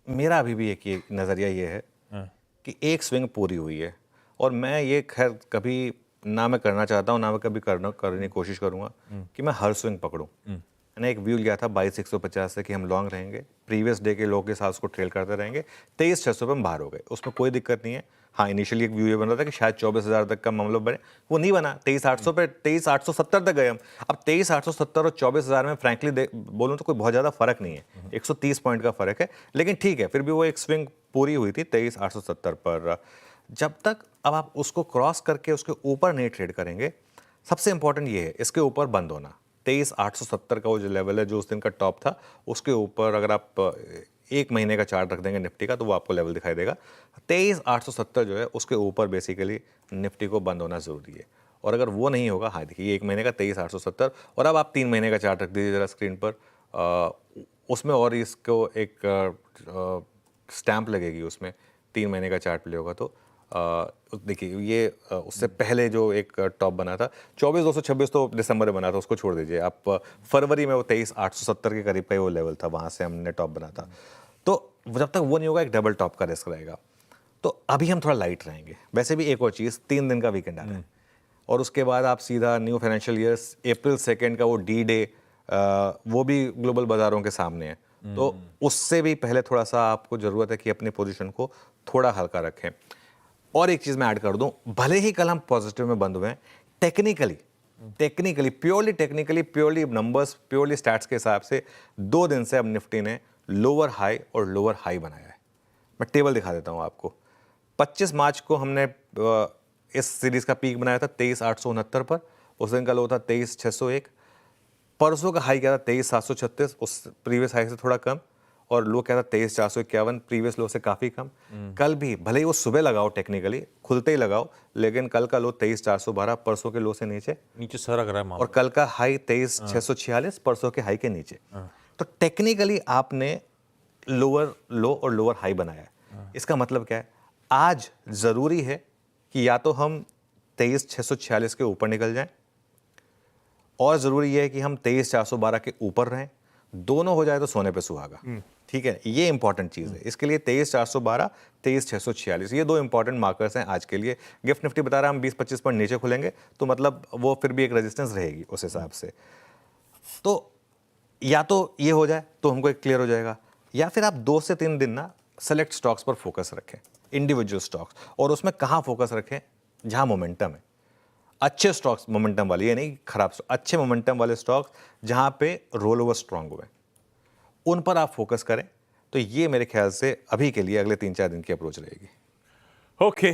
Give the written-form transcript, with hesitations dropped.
मेरा अभी भी एक ये नज़रिया ये है कि एक स्विंग पूरी हुई है, और मैं ये खैर कभी ना मैं करना चाहता हूँ, ना मैं कभी करने की कोशिश करूँगा कि मैं हर स्विंग पकड़ूँ। मैंने एक व्यू लिया था 22,150 से कि हम लॉन्ग रहेंगे, प्रीवियस डे के लो के साथ उसको ट्रेल करते रहेंगे। 23,600 पे हम बाहर हो गए, उसमें कोई दिक्कत नहीं है। हाँ, इनिशियली एक व्यू ये बन रहा था कि शायद 24,000 तक का मामला बने, वो नहीं बना। 23,800 पे 23,870 तक गए हम। अब 23,870 और 24,000 में फ्रैंकली बोलूँ तो कोई बहुत ज़्यादा फर्क नहीं है, 130 पॉइंट का फर्क है, लेकिन ठीक है, फिर भी वो एक स्विंग पूरी हुई थी 23,870 पर। जब तक अब आप उसको क्रॉस करके उसके ऊपर नहीं ट्रेड करेंगे, सबसे इंपॉर्टेंट ये है इसके ऊपर बंद होना। 23,870 का वो जो लेवल है, जो उस दिन का टॉप था, उसके ऊपर अगर आप एक महीने का चार्ट रख देंगे निफ्टी का, तो वो आपको लेवल दिखाई देगा। 23,870 जो है उसके ऊपर बेसिकली निफ्टी को बंद होना ज़रूरी है, और अगर वो नहीं होगा, हाँ देखिए एक महीने का 23,870, और अब आप 3 महीने का चार्ट रख दीजिए ज़रा स्क्रीन पर, उसमें और इसको एक स्टैंप लगेगी उसमें, 3 महीने का चार्ट प्ले होगा तो देखिए ये उससे पहले जो एक टॉप बना था 24,226 तो दिसंबर में बना था, उसको छोड़ दीजिए आप। फरवरी में वो 23,870 के करीब का ही वो लेवल था, वहाँ से हमने टॉप बना था। तो जब तक वो नहीं होगा, एक डबल टॉप का रिस्क रहेगा। तो अभी हम थोड़ा लाइट रहेंगे। वैसे भी एक और चीज़, 3 दिन का वीकेंड आ रहा है, और उसके बाद आप सीधा न्यू फाइनेंशियल ईयर अप्रैल 2 का वो डी डे, वो भी ग्लोबल बाज़ारों के सामने है। तो उससे भी पहले थोड़ा सा आपको ज़रूरत है कि अपनी पोजीशन को थोड़ा हल्का रखें। और एक चीज़ मैं ऐड कर दूं, भले ही कल हम पॉजिटिव में बंद हुए हैं, technically purely numbers, purely stats के हिसाब से 2 दिन से अब निफ्टी ने लोअर हाई और लोअर हाई बनाया है। मैं टेबल दिखा देता हूं आपको। 25 मार्च को हमने इस सीरीज का पीक बनाया था 23,869 पर, उस दिन का लो था 23,601। परसों का हाई क्या था 23,736, उस प्रीवियस हाई से थोड़ा कम, और लो क्या था 23,451, प्रीवियस लो से काफ़ी कम। कल भी भले ही वो सुबह लगाओ, टेक्निकली खुलते ही लगाओ, लेकिन कल का लो 23,412, परसों के लो से नीचे सरक रहा है और मामला। कल का हाई 23,646, परसों के हाई के नीचे। तो टेक्निकली आपने लोअर लो और लोअर हाई बनाया है। इसका मतलब क्या है? आज ज़रूरी है कि या तो हम 23,646 के ऊपर निकल जाएं, और ज़रूरी है कि हम 23,412 के ऊपर रहें। दोनों हो जाए तो सोने पे सुहागा। ठीक है, ये इंपॉर्टेंट चीज़ है। इसके लिए 23,412, 23,646, ये 2 इंपॉर्टेंट मार्कर्स हैं आज के लिए। गिफ्ट निफ्टी बता रहा है हम 20-25 पॉइंट नीचे खुलेंगे, तो मतलब वो फिर भी एक रेजिस्टेंस रहेगी उस हिसाब से। तो या तो ये हो जाए तो हमको एक क्लियर हो जाएगा, या फिर आप 2 से 3 दिन ना सेलेक्ट स्टॉक्स पर फोकस रखें, इंडिविजुअल स्टॉक्स, और उसमें कहाँ फोकस रखें? जहाँ मोमेंटम है, अच्छे स्टॉक्स, मोमेंटम वाले, ये नहीं खराब, अच्छे मोमेंटम वाले स्टॉक्स जहाँ पे रोल ओवर स्ट्रांग हुए, उन पर आप फोकस करें। तो ये मेरे ख्याल से अभी के लिए अगले 3-4 दिन की अप्रोच रहेगी। ओके।